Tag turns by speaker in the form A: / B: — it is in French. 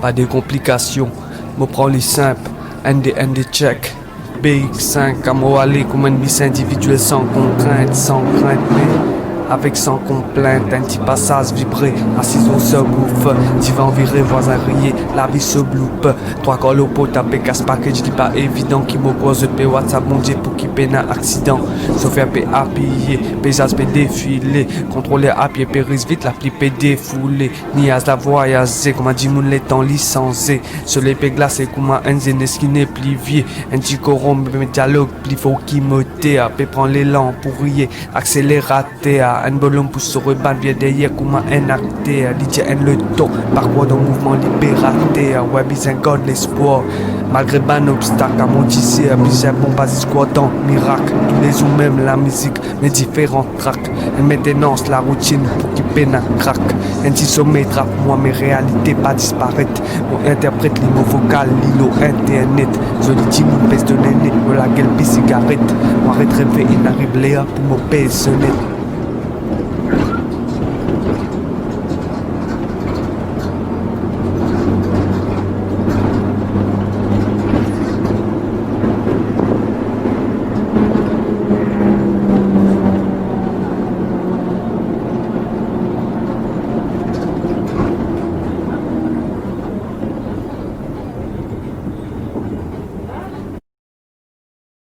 A: pas de complications. Me prends les simples, ND check. BX5, à moi aller comme un bis individuel sans crainte, mais avec sans complainte, un petit passage vibré, assis au subwoofer, divan viré, voisin rier, la vie se bloupe. Trois cols au pot, tapé casse package, dis pas évident, qui me cause de WhatsApp, mon Dieu, pour qui peine un accident. Sauf un peu appuyé, paysage peut défiler, contrôler à pied, péris vite, la pli peut défouler. Niaz la voyager, comme a dit moun les temps licenciés. Sur l'épée glacée, comme un enzéné, qui n'est plivier. Un petit coron, mais dialogue, pli faut qui me tait, à prendre l'élan pour rier, accélérater, un bolon pour se rebattre, vient derrière comme un acté, l'idée en le temps, parcours d'un mouvement libératé, ouais, bis un god l'espoir, malgré ban obstacle, à mon tissu, bis un bon basis squattant, miracle, tous les jours même la musique, mais différents tracks, et maintenance, la routine, pour qui peine à crack, un petit sommet trappe, moi mes réalités pas disparaître, on interprète l'imo vocal, l'îlot internet, je lui dis mon peste de néné, me la gueule bis cigarette, moi rétrévé, il n'arrive léa pour me payer ce net.